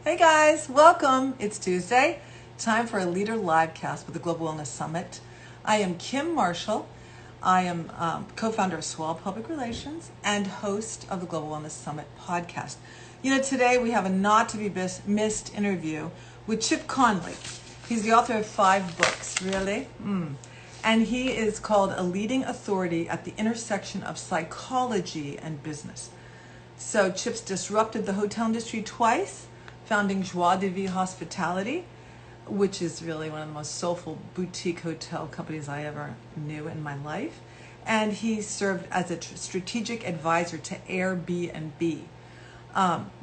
Hey guys, welcome. It's Tuesday. Time for a Leader Livecast with the Global Wellness Summit. I am Kim Marshall. I am co-founder of Swell Public Relations and host of the Global Wellness Summit podcast. You know, today we have a not to be missed interview with Chip Conley. He's the author of 5 books, really? And he is called a leading authority at the intersection of psychology and business. So Chip's disrupted the hotel industry twice, founding Joie de Vie Hospitality, which is really one of the most soulful boutique hotel companies I ever knew in my life. And he served as a strategic advisor to Airbnb.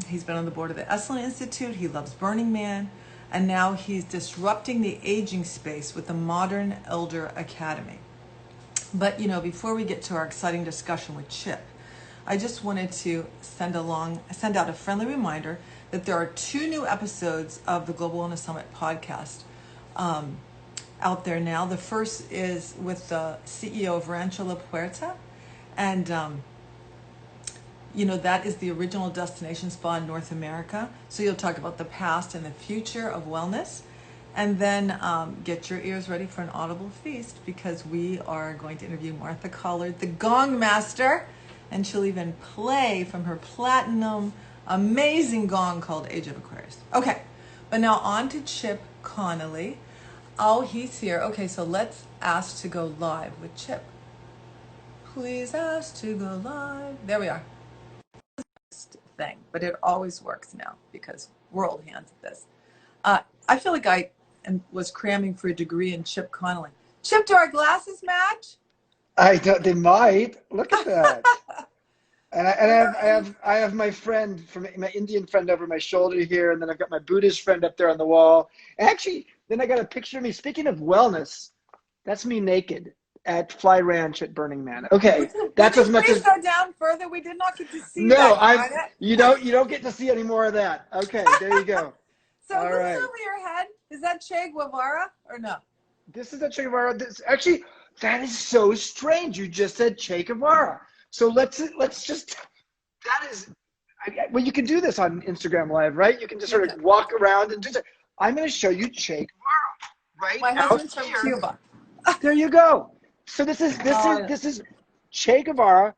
He's been on the board of the Esalen Institute. He loves Burning Man. And now he's disrupting the aging space with the Modern Elder Academy. But, you know, before we get to our exciting discussion with Chip, I just wanted to send out a friendly reminder that there are 2 new episodes of the Global Wellness Summit podcast out there now. The first is with the CEO of Rancho La Puerta, and you know, that is the original destination spa in North America. So you'll talk about the past and the future of wellness, and then get your ears ready for an audible feast, because we are going to interview Martha Collard, the Gong Master, and she'll even play from her platinum amazing gong called Age of Aquarius. Okay, but now on to Chip Conley. Oh, he's here. Okay, so let's ask to go live with Chip. Please ask to go live. There we are. Thing, but it always works now because we're old hands at this. I feel like I was cramming for a degree in Chip Conley. Chip, do our glasses match? I don't. They might. Look at that. And I have my friend from my Indian friend over my shoulder here, and then I've got my Buddhist friend up there on the wall. And actually, then I got a picture of me. Speaking of wellness, that's me naked at Fly Ranch at Burning Man. Okay, that's as much as. Go down further. We did not get to see No, that. you don't get to see any more of that. Okay, there you go. So all this right. over your head. Is that Che Guevara or no? This is a Che Guevara. Actually, that is so strange. You just said Che Guevara. So let's just, that is, well, you can do this on Instagram Live, right? You can just sort of walk around and do that. I'm going to show you Che Guevara, right? My husband's from Cuba. There you go. So this is Che Guevara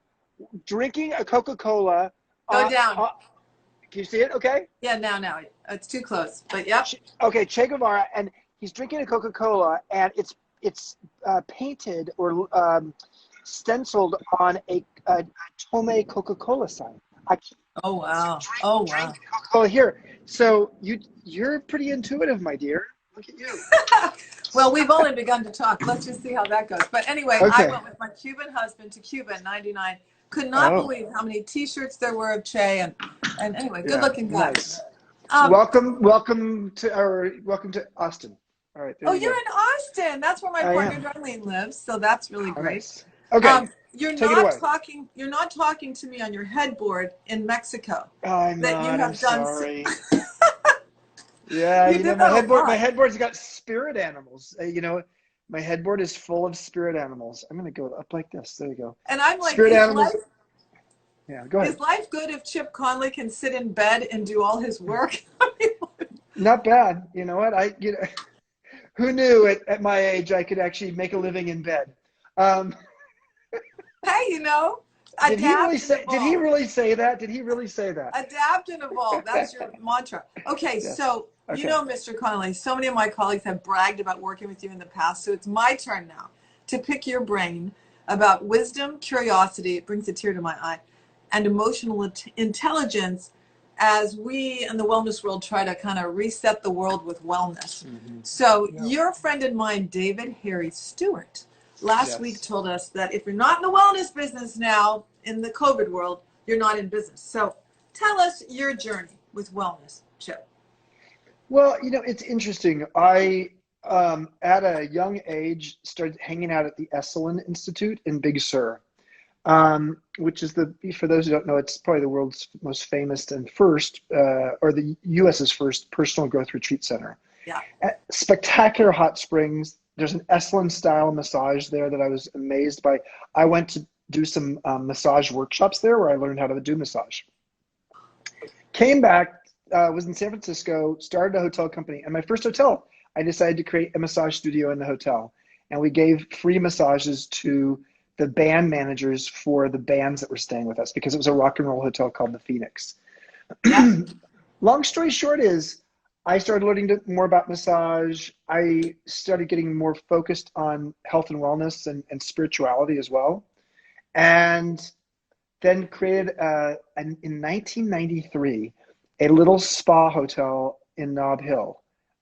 drinking a Coca-Cola. Go down. Can you see it? Okay. Yeah, now it's too close, but yep. Okay, Che Guevara, and he's drinking a Coca-Cola, and it's painted or stenciled on a Tome Coca-Cola sign. Oh wow! Drink Coca-Cola here. So you're pretty intuitive, my dear. Look at you. Well, we've only begun to talk. Let's just see how that goes. But anyway, okay. I went with my Cuban husband to Cuba in '99. Could not believe how many T-shirts there were of Che, and anyway, good-looking guy. Nice. Welcome to Austin. All right. Oh, you're in Austin. That's where my partner Darlene lives. So that's really great. Nice. Okay. You're not talking to me on your headboard in Mexico. I'm sorry. Yeah, my headboard's got spirit animals. My headboard is full of spirit animals. I'm gonna go up like this. There you go. And I'm like, spirit animals. Yeah, go ahead. Is life good if Chip Conley can sit in bed and do all his work? Not bad. You know what? Who knew at my age I could actually make a living in bed? Hey, did he really say that? Did he really say that? Adapt and evolve. That's your mantra. Okay, yes. So Mr. Conley, so many of my colleagues have bragged about working with you in the past, so it's my turn now to pick your brain about wisdom, curiosity, it brings a tear to my eye, and emotional intelligence as we in the wellness world try to kind of reset the world with wellness. Mm-hmm. So your friend and mine, David Harry Stewart, last week told us that if you're not in the wellness business now, in the COVID world, you're not in business. So tell us your journey with wellness, Chip. Well, it's interesting. I, at a young age, started hanging out at the Esalen Institute in Big Sur, which is for those who don't know, it's probably the world's most famous and first, or the U.S.'s first personal growth retreat center. Yeah. Spectacular hot springs. There's an Esalen style massage there that I was amazed by. I went to do some massage workshops there where I learned how to do massage. Came back was in San Francisco, started a hotel company, and my first hotel, I decided to create a massage studio in the hotel, and we gave free massages to the band managers for the bands that were staying with us because it was a rock and roll hotel called the Phoenix. Yeah. Long story short is I started learning more about massage. I started getting more focused on health and wellness and spirituality as well. And then created in 1993 a little spa hotel in Nob Hill,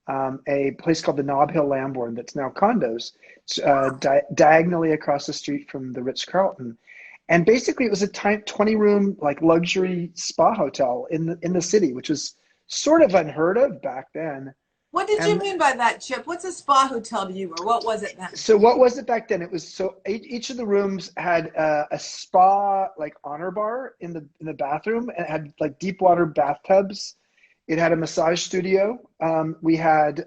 a place called the Nob Hill Lambourne that's now condos, diagonally across the street from the Ritz-Carlton. And basically, it was a 20-room like luxury spa hotel in the city, which was sort of unheard of back then. What did you mean by that, Chip? What's a spa hotel to you, or what was it then? So what was it back then? It was so each of the rooms had a spa like honor bar in the bathroom, and it had like deep water bathtubs. It had a massage studio. We had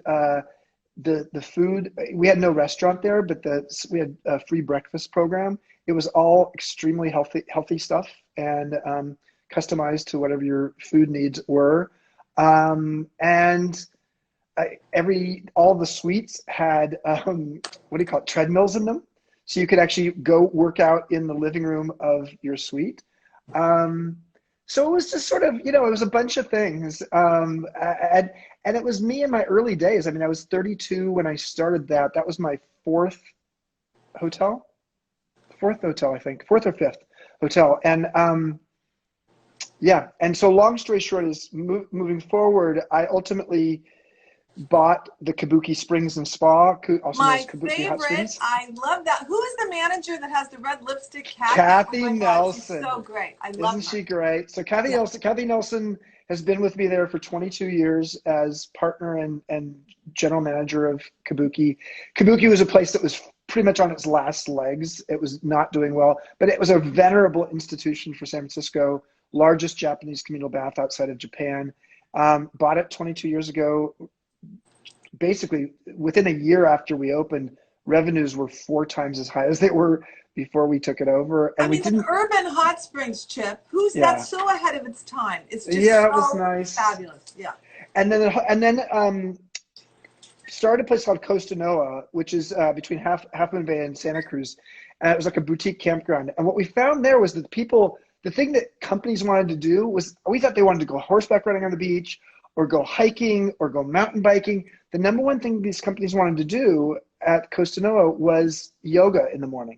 the food. We had no restaurant there, but we had a free breakfast program. It was all extremely healthy stuff, and customized to whatever your food needs were. And all the suites had what do you call it, treadmills in them, so you could actually go work out in the living room of your suite. So it was just sort of, it was a bunch of things, and it was me in my early days. I mean, I was 32 when I started that. That was my fourth hotel, I think, fourth or fifth hotel, and yeah. And so, long story short is, moving forward, I ultimately bought the Kabuki Springs and Spa, also known as Kabuki Hot Springs. I love that. Who is the manager that has the red lipstick? Kathy oh Nelson. God, she's so great. I love her. Isn't she great? So Kathy Nelson has been with me there for 22 years as partner and general manager of Kabuki. Kabuki was a place that was pretty much on its last legs. It was not doing well, but it was a venerable institution for San Francisco, largest Japanese communal bath outside of Japan. Bought it 22 years ago. Basically, within a year after we opened, revenues were 4 times as high as they were before we took it over. And the urban hot springs, Chip. That's so ahead of its time. It's just it was nice, fabulous. Yeah. And then started a place called Costa Noa, which is between Half Moon Bay and Santa Cruz, and it was like a boutique campground. And what we found there was that the thing that companies wanted to do was, we thought they wanted to go horseback riding on the beach, or go hiking, or go mountain biking. The number one thing these companies wanted to do at Costa Noa was yoga in the morning.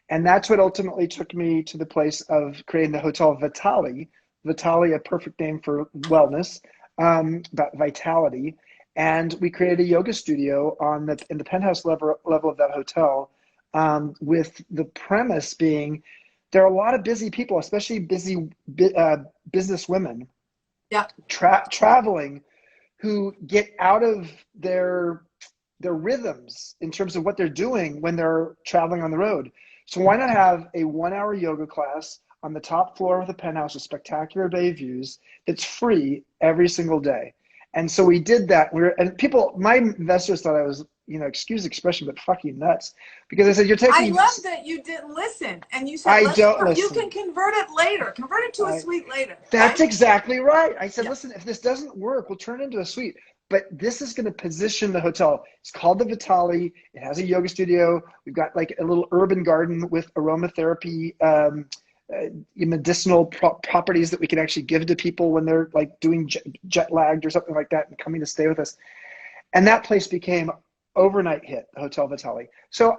And that's what ultimately took me to the place of creating the Hotel Vitali. Vitali, a perfect name for wellness, about vitality. And we created a yoga studio in the penthouse level of that hotel, with the premise being there are a lot of busy people, especially busy business women, traveling, who get out of their rhythms in terms of what they're doing when they're traveling on the road. So why not have a 1-hour yoga class on the top floor of the penthouse with spectacular bay views that's free every single day? And so we did that. My investors thought I was, excuse the expression, but fucking nuts, because I said, you're taking. I love that you didn't listen, and you said, I don't listen. You can convert it later. Convert it to a suite later. That's right? Exactly right. I said, listen, if this doesn't work, we'll turn it into a suite. But this is going to position the hotel. It's called the Vitali. It has a yoga studio. We've got like a little urban garden with aromatherapy, medicinal properties that we can actually give to people when they're like doing jet lagged or something like that and coming to stay with us. And that place became overnight hit, the Hotel Vitali. So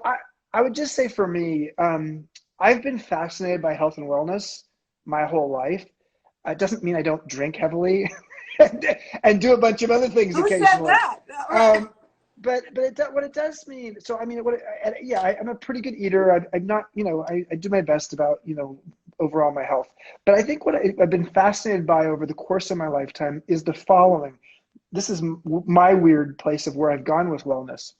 I would just say, for me, I've been fascinated by health and wellness my whole life. It doesn't mean I don't drink heavily and do a bunch of other things occasionally. Who said that? But what it does mean, so I mean, I'm a pretty good eater. I'm not, I do my best about, overall my health. But I think what I've been fascinated by over the course of my lifetime is the following. This is my weird place of where I've gone with wellness.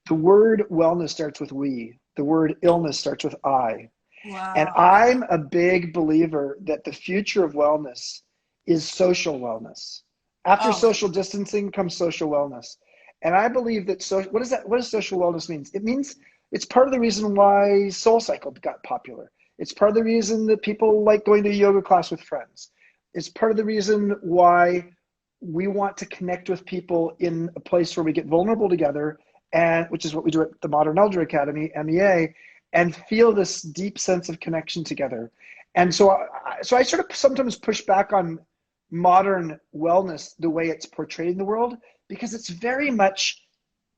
The word wellness starts with we. The word illness starts with I. Wow. And I'm a big believer that the future of wellness is social wellness. After social distancing comes social wellness. And I believe that what does social wellness mean? It means it's part of the reason why SoulCycle got popular. It's part of the reason that people like going to a yoga class with friends. is part of the reason why we want to connect with people in a place where we get vulnerable together, and which is what we do at the Modern Elder Academy, MEA, and feel this deep sense of connection together. And so I sort of sometimes push back on modern wellness, the way it's portrayed in the world, because it's very much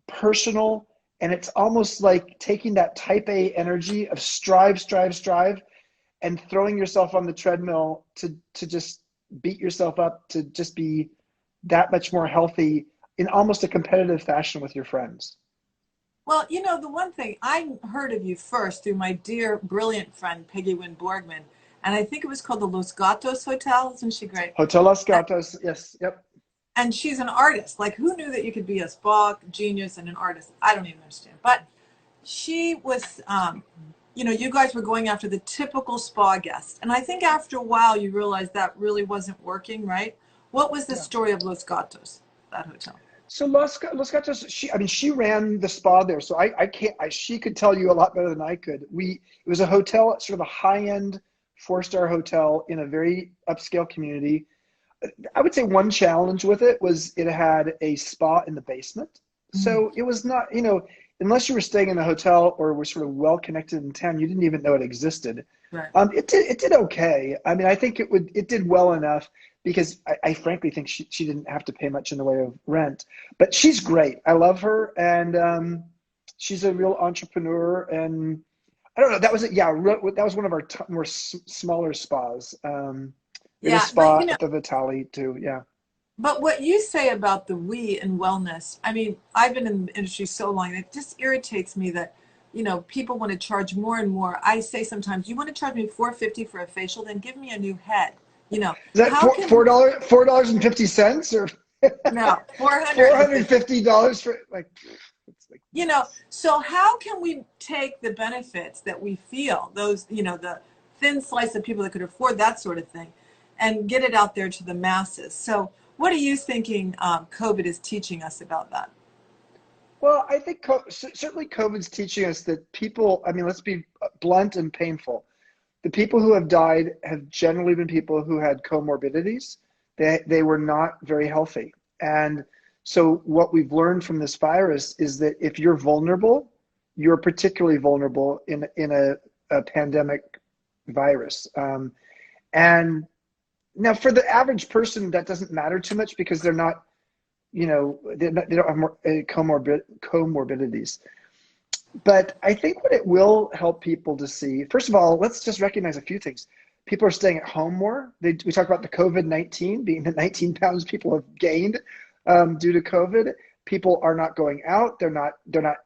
personal, and it's almost like taking that type A energy of strive, strive, strive, and throwing yourself on the treadmill to just beat yourself up, to just be that much more healthy in almost a competitive fashion with your friends. Well, you know, the one thing I heard of you first through my dear, brilliant friend, Peggy Wynn Borgman, and I think it was called the Los Gatos Hotel. Isn't she great? Hotel Los Gatos, yes, yep. And she's an artist. Like, who knew that you could be a spa genius and an artist? I don't even understand. But she was, you know, you guys were going after the typical spa guest. And I think after a while, you realized that really wasn't working, right? What was the Yeah. story of Los Gatos, that hotel? So Los Gatos, she ran the spa there, so I can't. She could tell you a lot better than I could. It was a hotel, sort of a high-end 4-star hotel in a very upscale community. I would say one challenge with it was it had a spa in the basement. So it was not, you know, unless you were staying in a hotel or were sort of well connected in town, you didn't even know it existed. Right. It did okay. I mean, I think it did well enough because I frankly think she didn't have to pay much in the way of rent. But she's great. I love her, and she's a real entrepreneur. And I don't know. That was it. Yeah, that was one of our more smaller spas. We had a Yeah, but spa you know, at the Vitali too. Yeah. but what you say about the we and wellness, I mean, I've been in the industry so long, it just irritates me that, you know, people want to charge more and more. I say sometimes, you want to charge me $450 for a facial, then give me a new head. You know, Is that how can, $4.50 or no, $450. $450 for like? It's like You know, so how can we take the benefits that we feel, those, you know, the thin slice of people that could afford that sort of thing, and get it out there to the masses? So what are you thinking COVID is teaching us about that? well, I think certainly COVID's teaching us that people. I mean, let's be blunt and painful. The people who have died have generally been people who had comorbidities. They were not very healthy, and so what we've learned from this virus is that if you're vulnerable, you're particularly vulnerable in a pandemic virus. And now, for the average person, that doesn't matter too much because they're not, you know, they don't have more comorbidities. But I think what it will help people to see, first of all, let's just recognize a few things. People are staying at home more. We talk about the COVID-19 being the 19 pounds people have gained due to COVID. People are not going out. They're not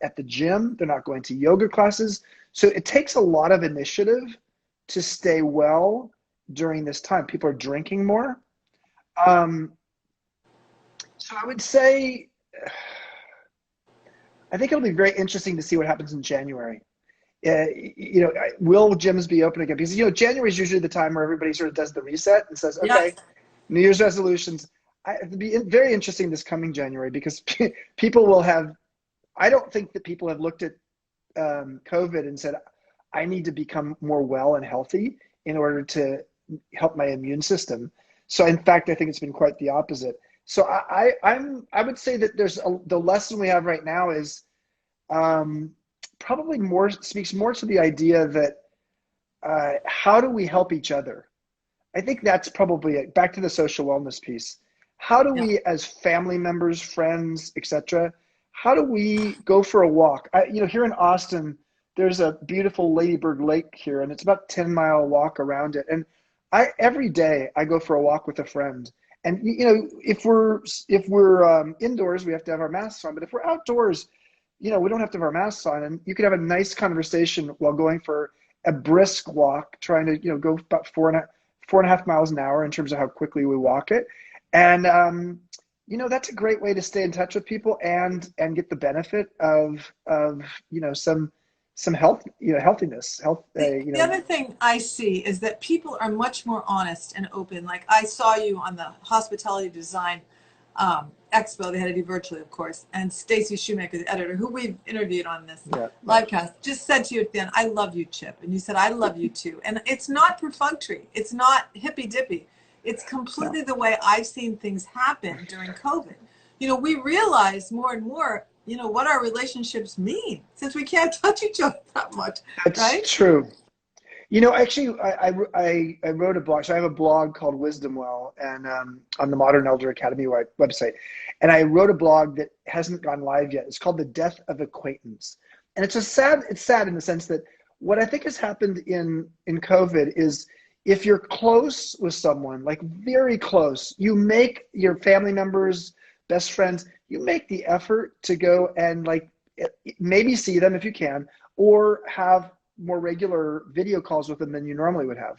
at the gym. They're not going to yoga classes. So it takes a lot of initiative to stay well during this time. People are drinking more. Um, so I would say, I think it'll be very interesting to see what happens in January. You know, will gyms be open again? Because, you know, January is usually the time where everybody sort of does the reset and says, okay, Yes. New Year's resolutions. It'll be very interesting this coming January because people will have, I don't think that people have looked at COVID and said, I need to become more well and healthy in order to help my immune system. So in fact, I think it's been quite the opposite. So I would say that the lesson we have right now is probably speaks more to the idea that how do we help each other? I think that's probably it. Back to the social wellness piece. How do Yeah. we, as family members, friends, etc., how do we go for a walk? You know, here in Austin, there's a beautiful Ladybird Lake here, and it's about a 10-mile walk around it. And every day I go for a walk with a friend. And you know, if we're indoors, we have to have our masks on. But if we're outdoors, you know, we don't have to have our masks on, and you could have a nice conversation while going for a brisk walk, trying to, you know, go about 4.5 miles an hour in terms of how quickly we walk it. And you know, that's a great way to stay in touch with people and get the benefit of you know, some health, you know, healthiness, health. You The know, other thing I see is that people are much more honest and open. Like I saw you on the hospitality design expo. They had to do virtually, of course. And Stacy Shoemaker, the editor, who we've interviewed on this yeah, yeah. livecast, just said to you at the end, "I love you, Chip," and you said, "I love you too." And it's not perfunctory. It's not hippy dippy. It's Yeah. completely the way I've seen things happen during COVID. We realize more and more, what our relationships mean since we can't touch each other that much, That's right? true. Actually, I wrote a blog. So I have a blog called Wisdom Well, and on the Modern Elder Academy website, and I wrote a blog that hasn't gone live yet. It's called The Death of Acquaintance, and it's sad in the sense that what I think has happened in COVID is if you're close with someone, like very close, you make your family members, best friends, you make the effort to go and like maybe see them if you can, or have more regular video calls with them than you normally would have.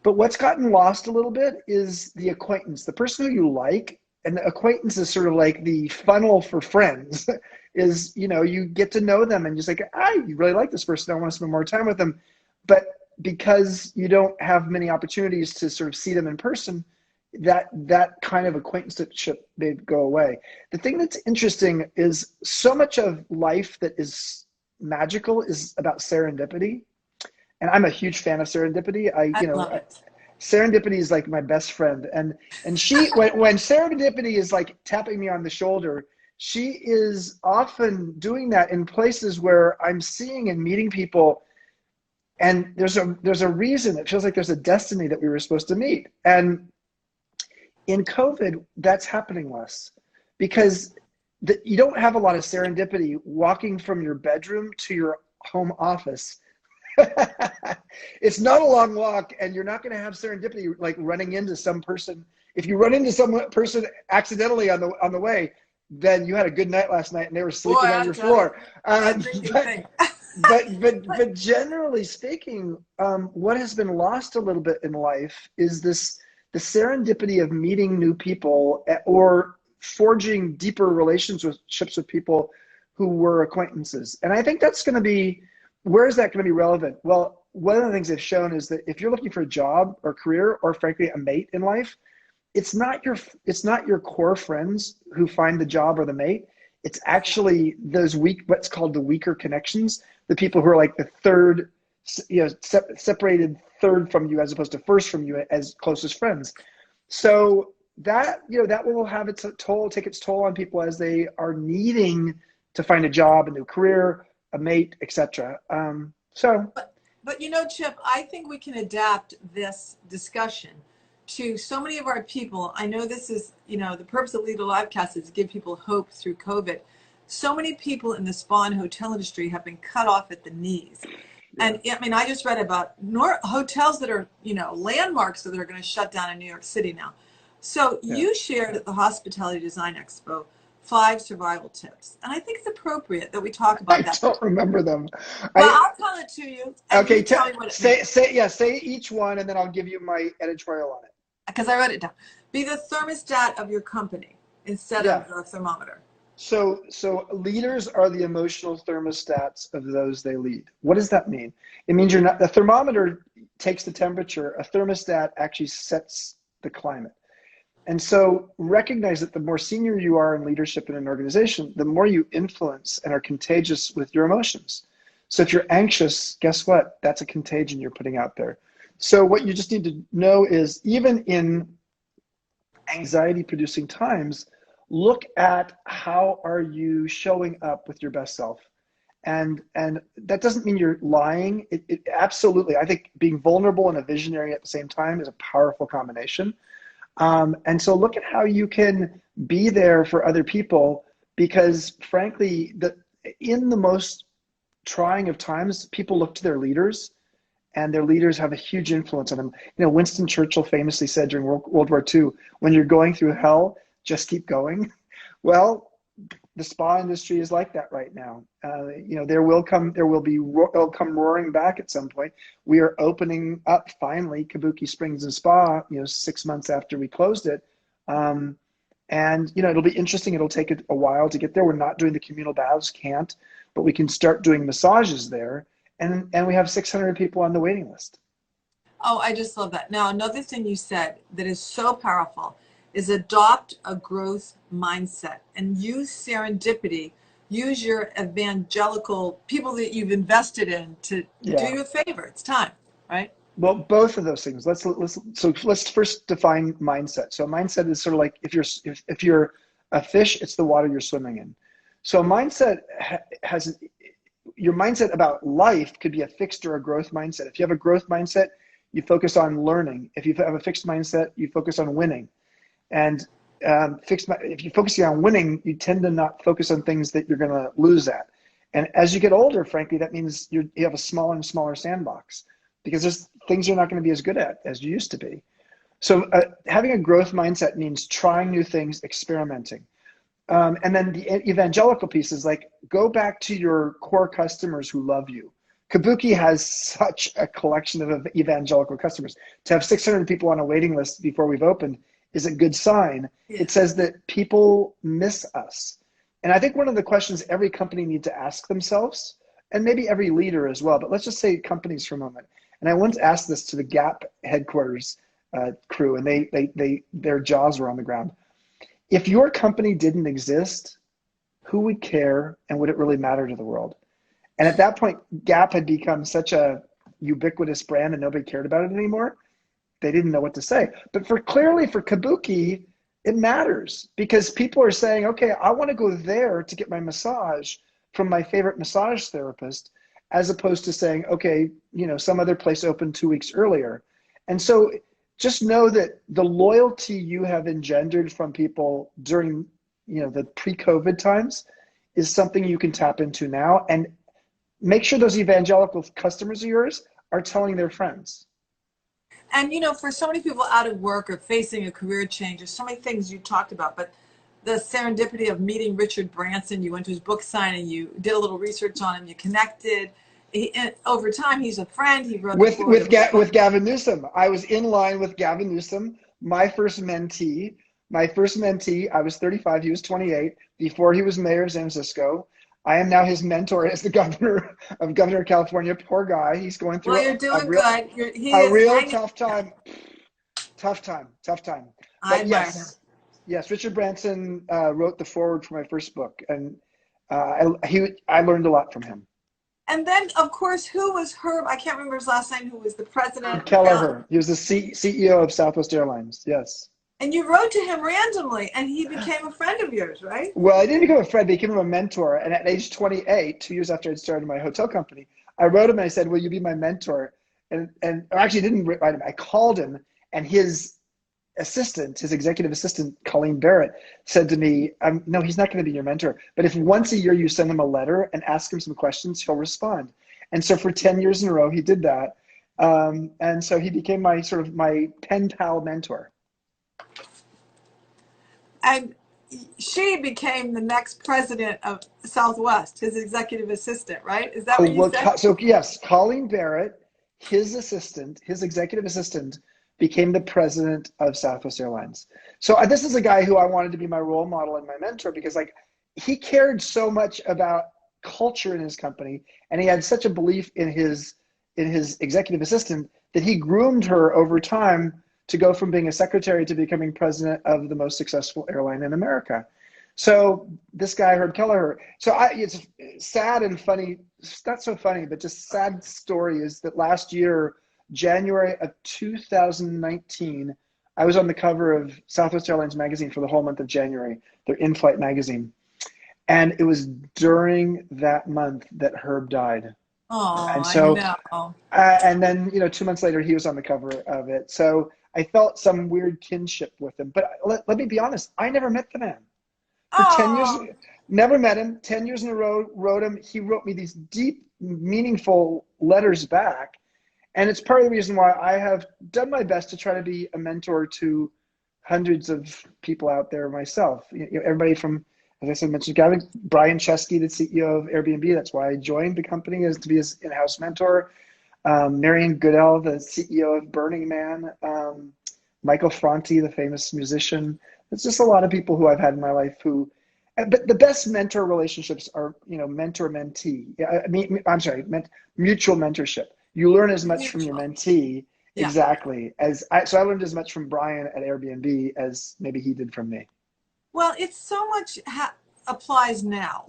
But what's gotten lost a little bit is the acquaintance, the person who you like, and the acquaintance is sort of like the funnel for friends. Is you get to know them and just like, you really like this person, I want to spend more time with them. But because you don't have many opportunities to sort of see them in person, that kind of acquaintanceship may go away. The thing that's interesting is so much of life that is magical is about serendipity, and I'm a huge fan of serendipity. I love it. Serendipity is like my best friend, and she when serendipity is like tapping me on the shoulder, she is often doing that in places where I'm seeing and meeting people, and there's a reason. It feels like there's a destiny that we were supposed to meet. And in COVID, that's happening less because you don't have a lot of serendipity walking from your bedroom to your home office. It's not a long walk, and you're not going to have serendipity like running into some person. If you run into some person accidentally on the way, then you had a good night last night and they were sleeping on your floor. But generally speaking, what has been lost a little bit in life is the serendipity of meeting new people or forging deeper relationships with people who were acquaintances. And I think that's going to be, where is that going to be relevant? Well, one of the things they've shown is that if you're looking for a job or career or frankly a mate in life, it's not your core friends who find the job or the mate. It's actually those what's called the weaker connections, the people who are like the third, separated third from you as opposed to first from you as closest friends. So that will have take its toll on people as they are needing to find a job, a new career, a mate, etc. But Chip, I think we can adapt this discussion to so many of our people. I know this is, the purpose of Leader Livecast is to give people hope through COVID. So many people in the spa and hotel industry have been cut off at the knees. Yeah. And I mean, I just read about hotels that are, landmarks that are going to shut down in New York City now. So you shared at the Hospitality Design Expo 5 survival tips. And I think it's appropriate that we talk about that. I don't remember them. Well, I'll tell it to you. And okay, you tell me what it means. Say each one, and then I'll give you my editorial on it. Because I wrote it down. Be the thermostat of your company instead of the thermometer. So leaders are the emotional thermostats of those they lead. What does that mean? It means the thermometer takes the temperature. A thermostat actually sets the climate. And so recognize that the more senior you are in leadership in an organization, the more you influence and are contagious with your emotions. So if you're anxious, guess what? That's a contagion you're putting out there. So what you just need to know is, even in anxiety-producing times, look at how are you showing up with your best self. And that doesn't mean you're lying. It absolutely, I think being vulnerable and a visionary at the same time is a powerful combination. And so look at how you can be there for other people, because frankly, in the most trying of times, people look to their leaders, and their leaders have a huge influence on them. Winston Churchill famously said during World War II, when you're going through hell, just keep going. Well, the spa industry is like that right now. It'll come roaring back at some point. We are opening up finally Kabuki Springs and Spa, 6 months after we closed it. And it'll be interesting. It'll take a while to get there. We're not doing the communal baths, but we can start doing massages there. And we have 600 people on the waiting list. Oh, I just love that. Now, another thing you said that is so powerful is adopt a growth mindset and use serendipity. Use your evangelical people that you've invested in to do you a favor. It's time, right? Well, both of those things. Let's first define mindset. So mindset is sort of like if you're a fish, it's the water you're swimming in. So mindset has your mindset about life could be a fixed or a growth mindset. If you have a growth mindset, you focus on learning. If you have a fixed mindset, you focus on winning. And if you're focusing on winning, you tend to not focus on things that you're going to lose at. And as you get older, frankly, that means you have a smaller and smaller sandbox because there's things you're not going to be as good at as you used to be. So having a growth mindset means trying new things, experimenting. And then the evangelical piece is like, go back to your core customers who love you. Kabuki has such a collection of evangelical customers. To have 600 people on a waiting list before we've opened is a good sign. Yeah. It says that people miss us. And I think one of the questions every company needs to ask themselves, and maybe every leader as well, but let's just say companies for a moment. And I once asked this to the Gap headquarters crew, and their jaws were on the ground. If your company didn't exist, who would care and would it really matter to the world? And at that point, Gap had become such a ubiquitous brand and nobody cared about it anymore. They didn't know what to say. But clearly for Kabuki, it matters because people are saying, okay, I want to go there to get my massage from my favorite massage therapist, as opposed to saying, okay, some other place opened 2 weeks earlier. And so just know that the loyalty you have engendered from people during, the pre-COVID times is something you can tap into now, and make sure those evangelical customers of yours are telling their friends. And for so many people out of work or facing a career change, there's so many things you talked about, but the serendipity of meeting Richard Branson, you went to his book signing, you did a little research on him, you connected. And over time, he's a friend. He wrote with Gavin Newsom. I was in line with Gavin Newsom, my first mentee. I was 35, he was 28, before he was mayor of San Francisco. I am now his mentor as the governor of California. Poor guy. He's going through Well, you're doing good. He a is real hanging. tough time. Tough time. I But admire him. yes, Richard Branson wrote the foreword for my first book, and I learned a lot from him. And then, of course, who was Herb? I can't remember his last name. Who was the president? Kelleher. He was the CEO of Southwest Airlines. Yes. And you wrote to him randomly, and he became a friend of yours, right? Well, I didn't become a friend, I became a mentor. And at age 28, 2 years after I'd started my hotel company, I wrote him and I said, will you be my mentor? And or actually, I didn't write him. I called him, and his executive assistant, Colleen Barrett, said to me, no, he's not going to be your mentor. But if once a year you send him a letter and ask him some questions, he'll respond. And so for 10 years in a row, he did that. And so he became my pen pal mentor. And she became the next president of Southwest, his executive assistant, right? Is that what you said? So yes, Colleen Barrett, his executive assistant, became the president of Southwest Airlines. So this is a guy who I wanted to be my role model and my mentor because he cared so much about culture in his company, and he had such a belief in his executive assistant that he groomed her over time to go from being a secretary to becoming president of the most successful airline in America. So this guy, Herb Kelleher. So it's sad and funny, not so funny, but just sad story is that last year, January of 2019, I was on the cover of Southwest Airlines magazine for the whole month of January, their in-flight magazine. And it was during that month that Herb died. Oh, and so, I know. And then, 2 months later, he was on the cover of it. So I felt some weird kinship with him. But let me be honest, I never met the man. For 10 years, never met him. 10 years in a row, wrote him. He wrote me these deep, meaningful letters back. And it's part of the reason why I have done my best to try to be a mentor to hundreds of people out there myself. Everybody from, as I said, mentioned Gavin, Brian Chesky, the CEO of Airbnb. That's why I joined the company, is to be his in-house mentor. Marion Goodell, the CEO of Burning Man. Michael Franti, the famous musician. There's just a lot of people who I've had in my life who, but the best mentor relationships are, mentor-mentee. Mutual mentorship. You learn as much from your mentee, exactly, so I learned as much from Brian at Airbnb as maybe he did from me. Well, it's so much applies now.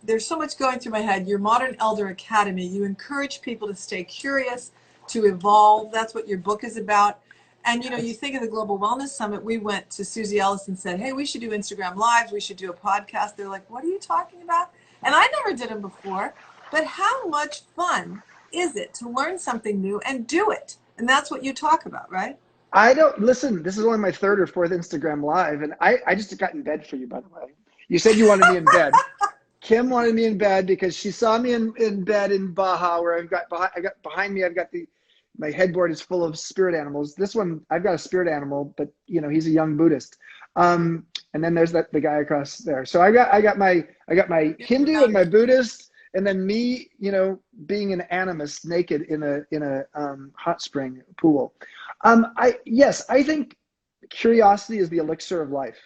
There's so much going through my head. Your Modern Elder Academy, you encourage people to stay curious, to evolve. That's what your book is about. And, you think of the Global Wellness Summit, we went to Susie Ellis and said, hey, we should do Instagram Lives. We should do a podcast. They're like, what are you talking about? And I never did them before. But how much fun is it to learn something new and do it? And that's what you talk about, right? I don't listen. This is only my third or fourth Instagram Live, and I just got in bed for you, by the way. You said you wanted me in bed. Kim wanted me in bed because she saw me in bed in Baja, where I got behind me. I've got my headboard is full of spirit animals. This one, I've got a spirit animal, but he's a young Buddhist. And then there's the guy across there. So I got my Hindu and my Buddhist, and then me, being an animist, naked in a hot spring pool. I think curiosity is the elixir of life.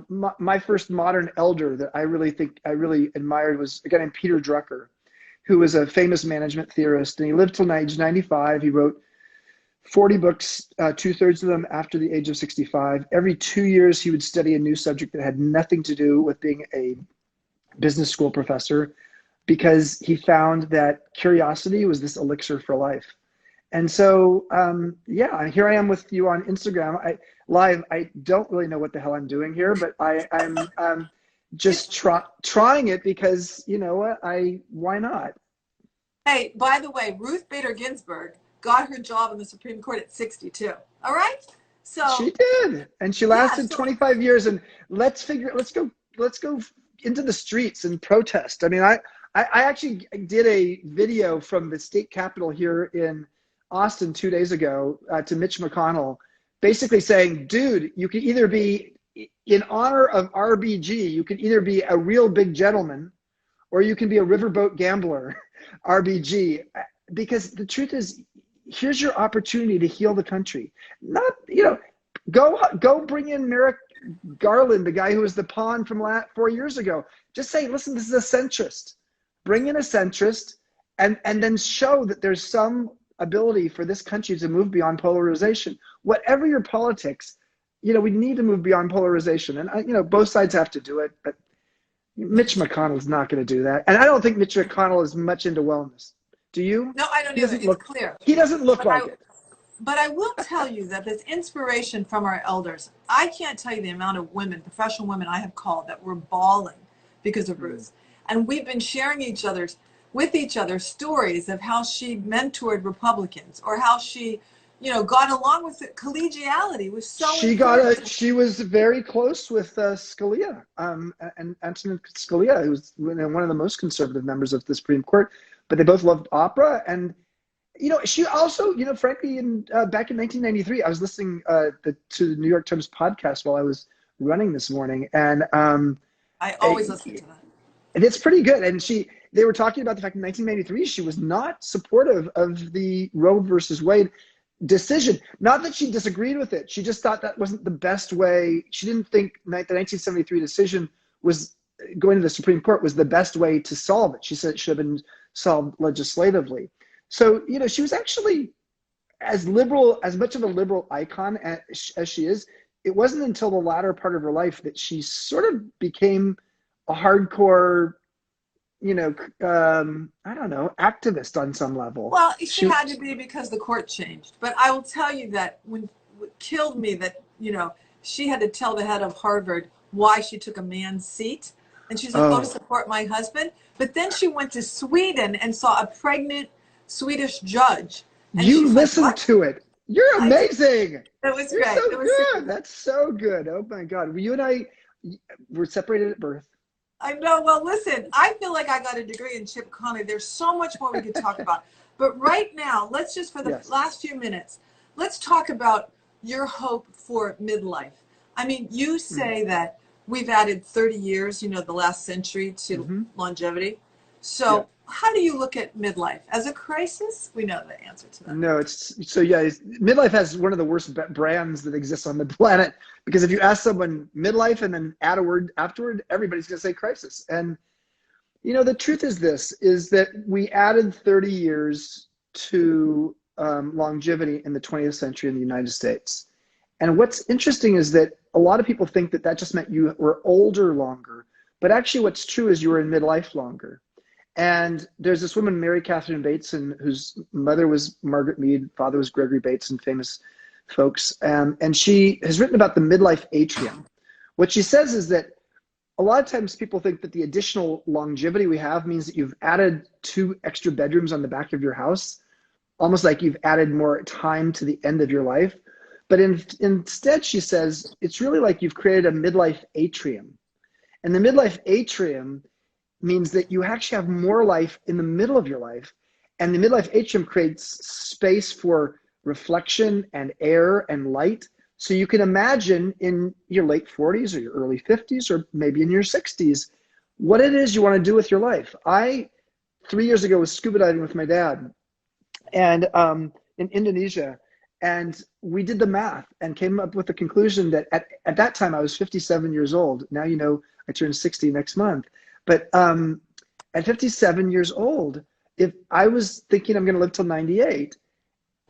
My first modern elder that I really admired was a guy named Peter Drucker, who was a famous management theorist, and he lived till age 95. He wrote 40 books, 2/3 of them after the age of 65. Every 2 years, he would study a new subject that had nothing to do with being a business school professor, because he found that curiosity was this elixir for life. And so, here I am with you on Instagram live. I don't really know what the hell I'm doing here, but I'm just trying it because, you know what, why not? Hey, by the way, Ruth Bader Ginsburg got her job in the Supreme Court at 62. All right? So she did, and she lasted 25 years. And let's go into the streets and protest. I mean, I actually did a video from the state capitol here in Austin 2 days ago to Mitch McConnell, basically saying, dude, you can either be, in honor of RBG, you can either be a real big gentleman or you can be a riverboat gambler, RBG. Because the truth is, here's your opportunity to heal the country. Not, go bring in Merrick Garland, the guy who was the pawn from 4 years ago. Just say, listen, this is a centrist. Bring in a centrist and then show that there's some ability for this country to move beyond polarization. Whatever your politics, we need to move beyond polarization. And, both sides have to do it, but Mitch McConnell's not going to do that. And I don't think Mitch McConnell is much into wellness. Do you? No, I don't either. It's clear. He doesn't look like it. But I will tell you that there's inspiration from our elders. I can't tell you the amount of women, professional women I have called that were bawling because of Ruth. And we've been sharing with each other stories of how she mentored Republicans, or how she, got along with it. Collegiality was so important. She was very close with Scalia, and Antonin Scalia, who was one of the most conservative members of the Supreme Court. But they both loved opera, and she also, frankly, back in 1993, I was listening to the New York Times podcast while I was running this morning, and I always listen to that. And it's pretty good. And they were talking about the fact in 1993, she was not supportive of the Roe versus Wade decision. Not that she disagreed with it. She just thought that wasn't the best way. She didn't think the 1973 decision was going to the Supreme Court was the best way to solve it. She said it should have been solved legislatively. So, she was actually as much of a liberal icon as she is. It wasn't until the latter part of her life that she sort of became a hardcore, I don't know, activist on some level. Well, she had to be, because the court changed. But I will tell you that what killed me, that, she had to tell the head of Harvard why she took a man's seat. And she's supposed to support my husband. But then she went to Sweden and saw a pregnant Swedish judge. And you listened to it. You're amazing. That was great. So good. That's so good. Oh my God. You and I were separated at birth. I know. Well, listen, I feel like I got a degree in Chip Conley. There's so much more we could talk about. But right now, let's just, for the last few minutes, let's talk about your hope for midlife. I mean, you say that we've added 30 years, the last century, to longevity. So how do you look at midlife? As a crisis? We know the answer to that. No, midlife has one of the worst brands that exists on the planet, because if you ask someone midlife and then add a word afterward, everybody's going to say crisis. And, the truth is that we added 30 years to longevity in the 20th century in the United States. And what's interesting is that a lot of people think that just meant you were older longer, but actually what's true is you were in midlife longer. And there's this woman, Mary Catherine Bateson, whose mother was Margaret Mead, father was Gregory Bateson, famous folks. And she has written about the midlife atrium. What she says is that a lot of times people think that the additional longevity we have means that you've added 2 extra bedrooms on the back of your house, almost like you've added more time to the end of your life. But instead, she says, it's really like you've created a midlife atrium. And the midlife atrium means that you actually have more life in the middle of your life. And the midlife atrium creates space for reflection and air and light. So you can imagine in your late 40s or your early 50s, or maybe in your 60s, what it is you want to do with your life. I, 3 years ago, was scuba diving with my dad and in Indonesia. And we did the math and came up with the conclusion that at that time I was 57 years old. Now, you know, I turn 60 next month. But at 57 years old, if I was thinking I'm going to live till 98,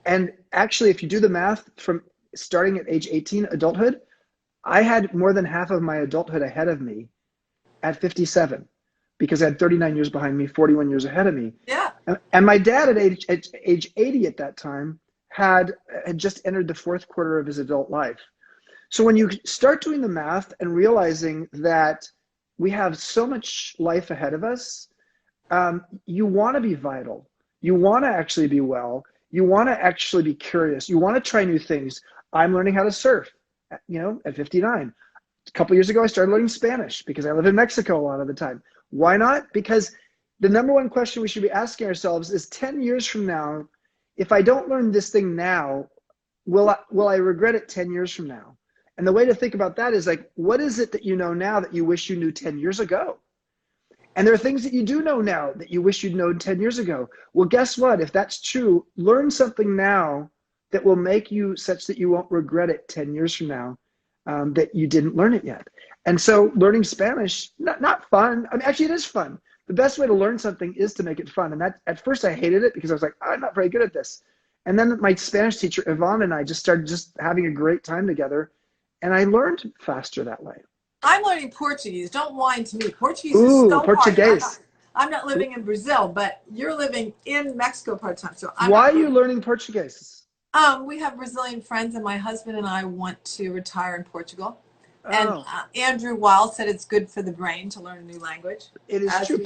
and actually if you do the math from starting at age 18, adulthood, I had more than half of my adulthood ahead of me at 57 because I had 39 years behind me, 41 years ahead of me. Yeah. And my dad at age 80 at that time had just entered the 4th quarter of his adult life. So when you start doing the math and realizing that we have so much life ahead of us, you want to be vital. You want to actually be well. You want to actually be curious. You want to try new things. I'm learning how to surf, you know, at 59. A couple years ago, I started learning Spanish because I live in Mexico a lot of the time. Why not? Because the number one question we should be asking ourselves is 10 years from now, if I don't learn this thing now, will I regret it 10 years from now? And the way to think about that is like, what is it that you know now that you wish you knew 10 years ago? And there are things that you do know now that you wish you'd known 10 years ago. Well, guess what? If that's true, learn something now that will make you such that you won't regret it 10 years from now, that you didn't learn it yet. And so learning Spanish, not fun. I mean, actually it is fun. The best way to learn something is to make it fun. And that, at first I hated it because I was like, I'm not very good at this. And then my Spanish teacher, Yvonne, and I just started just having a great time together. And I learned faster that way. I'm learning Portuguese. Don't whine to me. Portuguese is Ooh, so Portuguese. hard. I'm not living in Brazil, but you're living in Mexico part-time. So Why are you learning Portuguese? We have Brazilian friends, and my husband and I want to retire in Portugal. Oh. And Andrew Weil said it's good for the brain to learn a new language. It is true.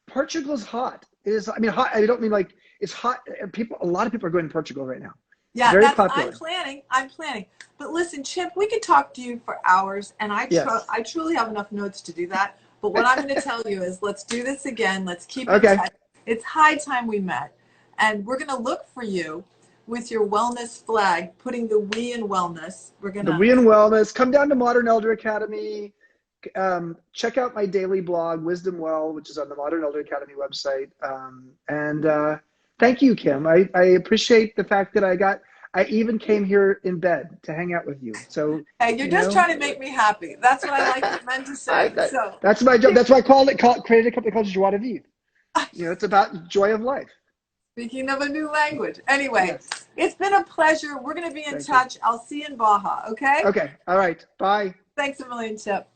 Portugal's hot. It is. I mean, hot. I don't mean like it's hot. A lot of people are going to Portugal right now. Yeah, very popular. I'm planning. But listen, Chip, we could talk to you for hours, and I truly have enough notes to do that. But what I'm going to tell you is, let's do this again. Let's keep in touch. It's high time we met, and we're going to look for you with your wellness flag, putting the we in wellness. We're going to the we in wellness. Come down to Modern Elder Academy. Check out my daily blog, Wisdom Well, which is on the Modern Elder Academy website. Thank you, Kim. I appreciate the fact that I even came here in bed to hang out with you. So hey, you're just trying to make me happy. That's what I like men to say. That's my job. That's why I created a company called Joie de Vivre. You know, it's about joy of life. Speaking of a new language. Anyway, It's been a pleasure. We're going to be in touch. I'll see you in Baja, okay? Okay. All right. Bye. Thanks a million, Chip.